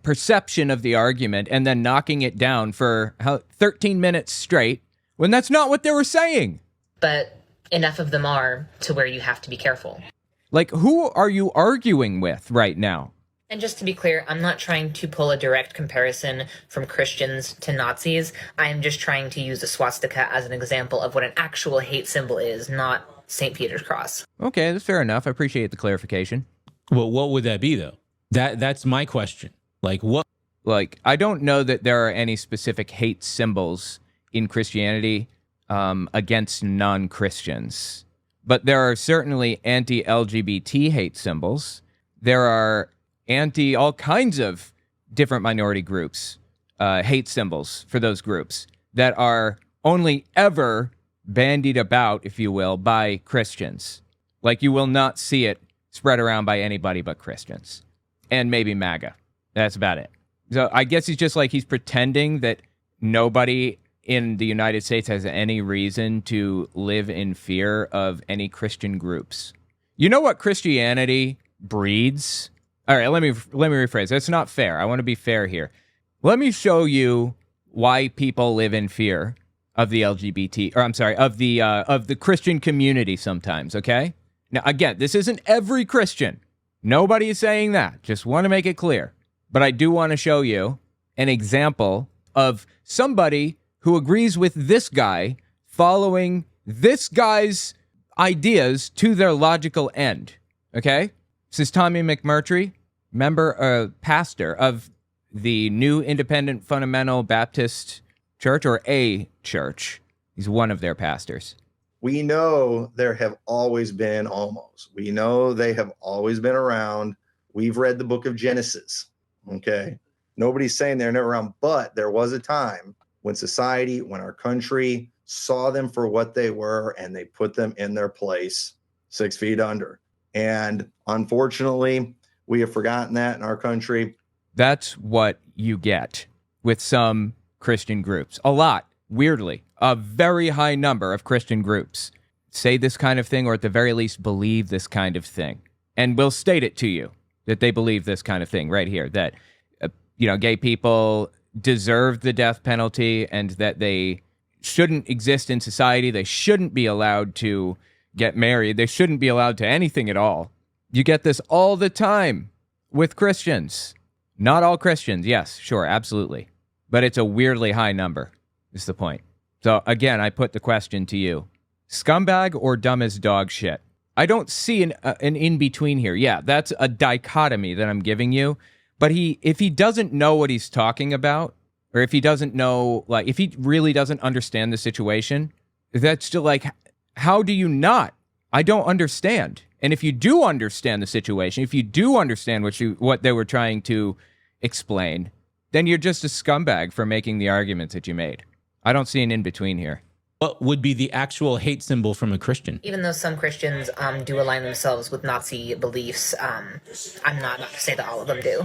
perception of the argument and then knocking it down for 13 minutes straight when that's not what they were saying. But enough of them are to where you have to be careful. Like, who are you arguing with right now? And just to be clear, I'm not trying to pull a direct comparison from Christians to Nazis. I am just trying to use the swastika as an example of what an actual hate symbol is, not St. Peter's cross. Okay, that's fair enough. I appreciate the clarification. Well, what would that be, though? That's my question. Like, what? Like, I don't know that there are any specific hate symbols in Christianity against non-Christians. But there are certainly anti-LGBT hate symbols. There are all kinds of different minority groups, hate symbols for those groups that are only ever bandied about, if you will, by Christians. Like, you will not see it spread around by anybody but Christians. And maybe MAGA. That's about it. So I guess he's pretending that nobody in the United States has any reason to live in fear of any Christian groups. You know what Christianity breeds? All right, let me rephrase. That's not fair. I want to be fair here. Let me show you why people live in fear of the LGBT, or I'm sorry, of the Christian community sometimes, okay? Now, again, this isn't every Christian. Nobody is saying that. Just want to make it clear. But I do want to show you an example of somebody who agrees with this guy following this guy's ideas to their logical end, okay? This is Tommy McMurtry, pastor of the New Independent Fundamental Baptist Church, or a church. He's one of their pastors. We know there have always been homos. We know they have always been around. We've read the book of Genesis, okay? Nobody's saying they're never around, but there was a time when society, when our country saw them for what they were, and they put them in their place 6 feet under. And unfortunately, we have forgotten that in our country. That's what you get with some Christian groups. A lot, weirdly, a very high number of Christian groups say this kind of thing, or at the very least believe this kind of thing. And we'll state it to you that they believe this kind of thing right here, that, gay people deserve the death penalty and that they shouldn't exist in society. They shouldn't be allowed to get married. They shouldn't be allowed to anything at all. You get this all the time with Christians. Not all Christians. Yes, sure, absolutely. But it's a weirdly high number, is the point. So again, I put the question to you. Scumbag or dumb as dog shit? I don't see an in-between here. Yeah, that's a dichotomy that I'm giving you. But if he doesn't know what he's talking about, or if he doesn't know, like, if he really doesn't understand the situation, that's still like, how do you not? I don't understand. And if you do understand the situation, if you do understand what they were trying to explain, then you're just a scumbag for making the arguments that you made. I don't see an in-between here. What would be the actual hate symbol from a Christian? Even though some Christians do align themselves with Nazi beliefs, I'm not to say that all of them do.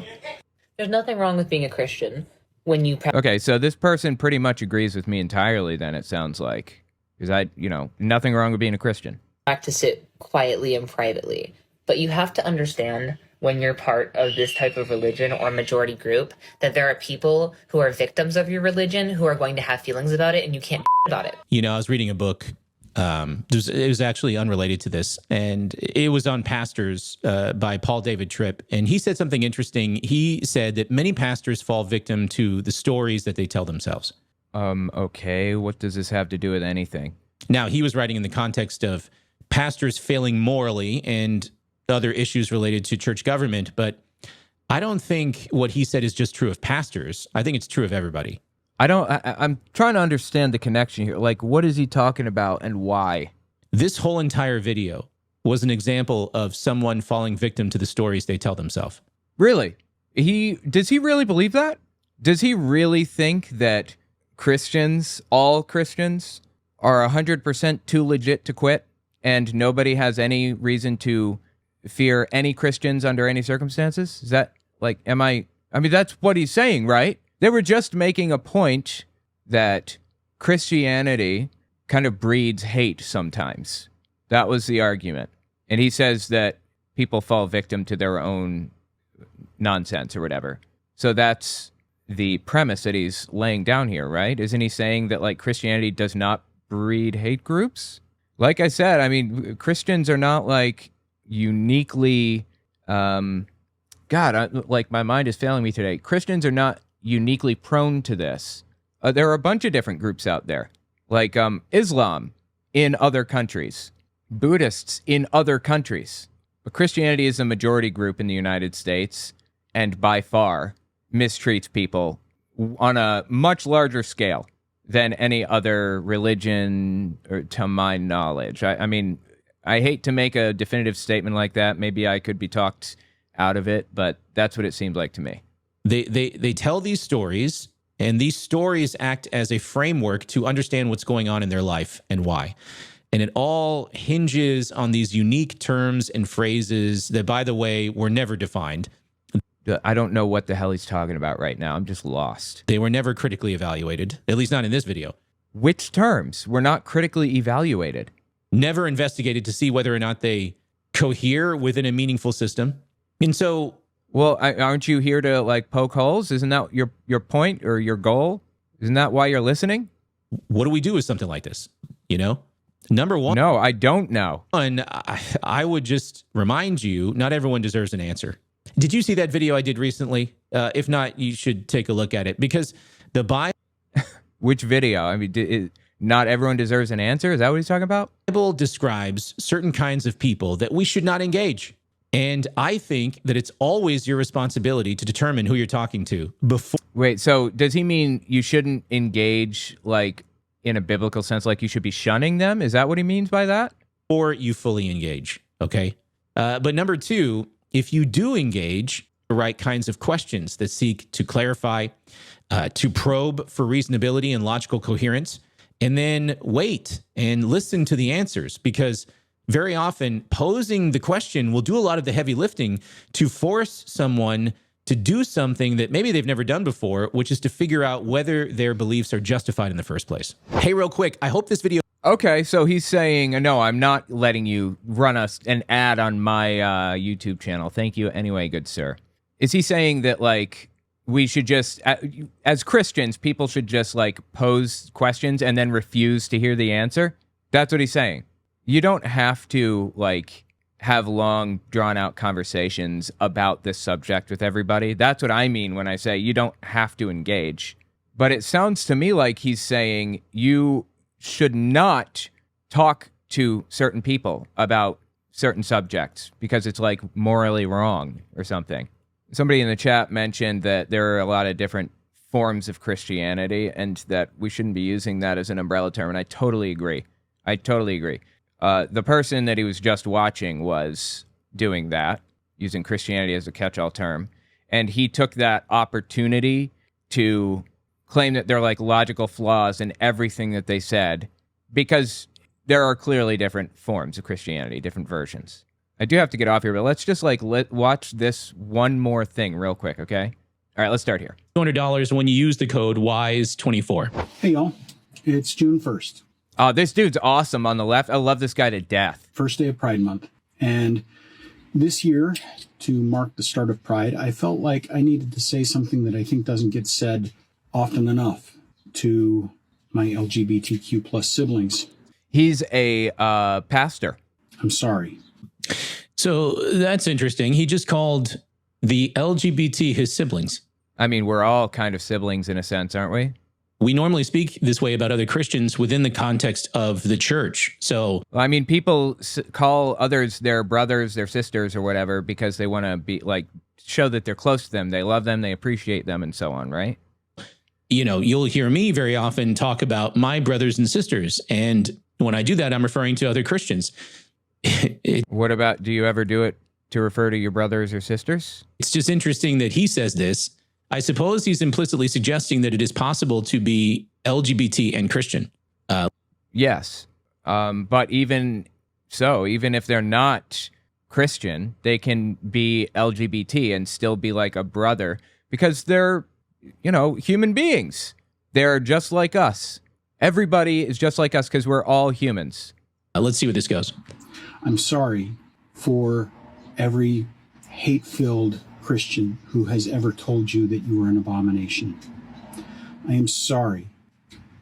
There's nothing wrong with being a Christian when you... Okay, so this person pretty much agrees with me entirely then, it sounds like. Because nothing wrong with being a Christian. Practice it quietly and privately. But you have to understand, when you're part of this type of religion or majority group, that there are people who are victims of your religion who are going to have feelings about it, and you can't about it. I was reading a book. It was actually unrelated to this, and it was on pastors by Paul David Tripp. And he said something interesting. He said that many pastors fall victim to the stories that they tell themselves. Okay, what does this have to do with anything? Now, he was writing in the context of pastors failing morally and other issues related to church government, but I don't think what he said is just true of pastors. I think it's true of everybody. I'm trying to understand the connection here. Like, what is he talking about and why? This whole entire video was an example of someone falling victim to the stories they tell themselves. Really? Does he really believe that? Does he really think that Christians, all Christians, are 100% too legit to quit and nobody has any reason to fear any Christians under any circumstances? Is that like, I mean, that's what he's saying, right? They were just making a point that Christianity kind of breeds hate sometimes. That was the argument. And he says that people fall victim to their own nonsense or whatever. So that's the premise that he's laying down here, right? Isn't he saying that like Christianity does not breed hate groups? Like I said, I mean, Christians are not like uniquely, like my mind is failing me today. Christians are not uniquely prone to this. There are a bunch of different groups out there, like Islam in other countries, Buddhists in other countries. But Christianity is a majority group in the United States and by far mistreats people on a much larger scale than any other religion, or to my knowledge. I mean, I hate to make a definitive statement like that. Maybe I could be talked out of it, but that's what it seems like to me. They tell these stories, and these stories act as a framework to understand what's going on in their life and why. And it all hinges on these unique terms and phrases that, by the way, were never defined. I don't know what the hell he's talking about right now. I'm just lost. They were never critically evaluated, at least not in this video. Which terms were not critically evaluated? Never investigated to see whether or not they cohere within a meaningful system. And so... Well, aren't you here to like poke holes? Isn't that your point or your goal? Isn't that why you're listening? What do we do with something like this? You know? Number one. No, I don't know. I would just remind you, not everyone deserves an answer. Did you see that video I did recently? If not, you should take a look at it, because the Bible... Which video? I mean, not everyone deserves an answer? Is that what he's talking about? The Bible describes certain kinds of people that we should not engage. And I think that it's always your responsibility to determine who you're talking to before. Wait, so does he mean you shouldn't engage, like, in a biblical sense, like you should be shunning them? Is that what he means by that? Or you fully engage, okay? But number two, if you do engage the right kinds of questions that seek to clarify, to probe for reasonability and logical coherence, and then wait and listen to the answers, because very often posing the question will do a lot of the heavy lifting to force someone to do something that maybe they've never done before, which is to figure out whether their beliefs are justified in the first place. Hey, real quick, I hope this video... Okay, so he's saying, no, I'm not letting you run an ad on my YouTube channel. Thank you anyway, good sir. Is he saying that, like, we should just, as Christians, people should just, like, pose questions and then refuse to hear the answer? That's what he's saying. You don't have to, like, have long, drawn-out conversations about this subject with everybody. That's what I mean when I say you don't have to engage. But it sounds to me like he's saying you should not talk to certain people about certain subjects because it's, like, morally wrong or something. Somebody in the chat mentioned that there are a lot of different forms of Christianity and that we shouldn't be using that as an umbrella term, and I totally agree. I totally agree. The person that he was just watching was doing that, using Christianity as a catch-all term, and he took that opportunity to claim that there are, like, logical flaws in everything that they said, because there are clearly different forms of Christianity, different versions. I do have to get off here, but let's just, like, watch this one more thing real quick, okay? All right, let's start here. $200 when you use the code WISE24. Hey, y'all. It's June 1st. Oh, this dude's awesome on the left. I love this guy to death. First day of Pride Month. And this year, to mark the start of Pride, I felt like I needed to say something that I think doesn't get said often enough to my LGBTQ plus siblings. He's a pastor. I'm sorry. So that's interesting. He just called the LGBT his siblings. I mean, we're all kind of siblings in a sense, aren't we? we normally speak this way about other Christians within the context of the church. So, Well, I mean, people call others their brothers, their sisters, or whatever because they want to be like show that they're close to them, they love them, they appreciate them, and so on, right? you know, you'll hear me very often talk about my brothers and sisters. And when I do that, I'm referring to other Christians. What about, do you ever do it to refer to your brothers or sisters? It's just interesting that he says this. I suppose he's implicitly suggesting that it is possible to be LGBT and Christian. Yes. But even so, even if they're not Christian, they can be LGBT and still be like a brother because they're, you know, human beings. They're just like us. Everybody is just like us because we're all humans. Let's see where this goes. I'm sorry for every hate-filled Christian who has ever told you that you are an abomination. I am sorry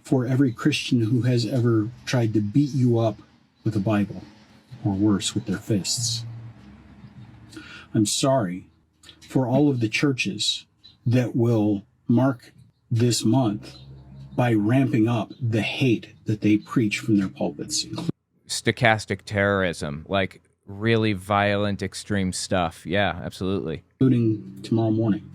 for every Christian who has ever tried to beat you up with a Bible, or worse, with their fists. I'm sorry for all of the churches that will mark this month by ramping up the hate that they preach from their pulpits. Stochastic terrorism, like really violent, extreme stuff. Yeah, absolutely. Including tomorrow morning.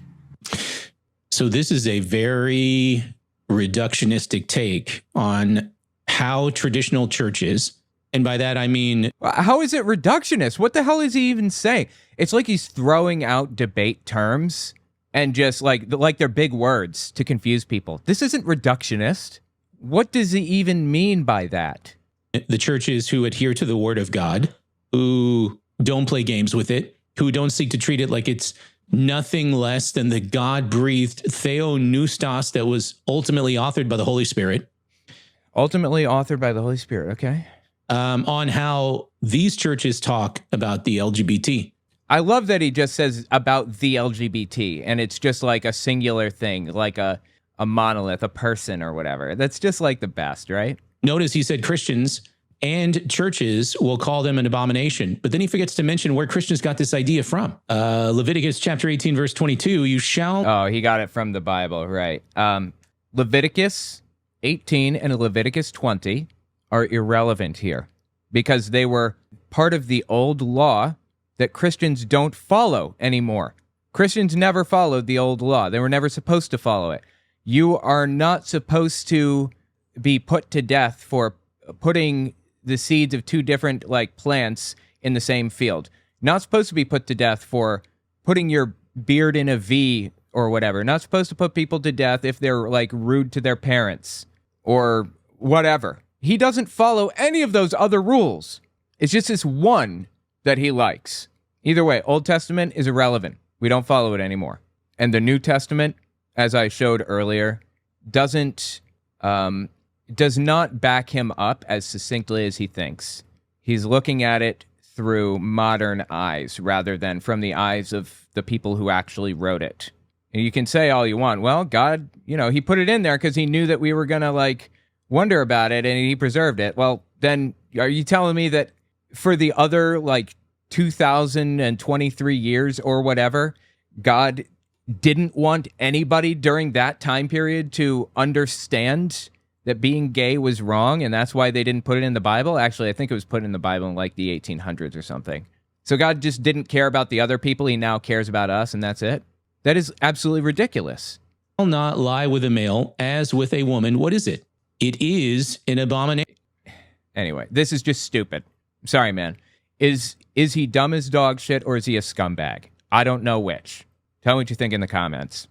So this is a very reductionistic take on how traditional churches, and by that I mean... How is it reductionist? What the hell is he even saying? It's like he's throwing out debate terms and just like they're big words to confuse people. This isn't reductionist. What does he even mean by that? The churches who adhere to the word of God, who don't play games with it, who don't seek to treat it like it's nothing less than the God-breathed theonoustos that was ultimately authored by the Holy Spirit. Ultimately authored by the Holy Spirit, okay. On how these churches talk about the LGBT. I love that he just says about the LGBT, and it's just like a singular thing, like a monolith, a person or whatever. That's just like the best, right? Notice he said Christians and churches will call them an abomination. But then he forgets to mention where Christians got this idea from. Leviticus chapter 18, verse 22, you shall... Oh, he got it from the Bible, right. Leviticus 18 and Leviticus 20 are irrelevant here because they were part of the old law that Christians don't follow anymore. Christians never followed the old law. They were never supposed to follow it. You are not supposed to be put to death for putting the seeds of two different like plants in the same field. Not supposed to be put to death for putting your beard in a V or whatever. Not supposed to put people to death if they're like rude to their parents or whatever. He doesn't follow any of those other rules. It's just this one that he likes. Either way, Old Testament is irrelevant. We don't follow it anymore. And the New Testament, as I showed earlier, does not back him up as succinctly as he thinks. He's looking at it through modern eyes rather than from the eyes of the people who actually wrote it. And you can say all you want. Well, God, you know, he put it in there because he knew that we were going to like wonder about it and he preserved it. Well, then are you telling me that for the other like 2023 years or whatever, God didn't want anybody during that time period to understand that being gay was wrong, and that's why they didn't put it in the Bible? Actually, I think it was put in the Bible in like the 1800s or something. So God just didn't care about the other people. He now cares about us, and that's it? That is absolutely ridiculous. Shall not lie with a male as with a woman. What is it? It is an abomination. Anyway, this is just stupid. Sorry, man. Is he dumb as dog shit or is he a scumbag? I don't know which. Tell me what you think in the comments.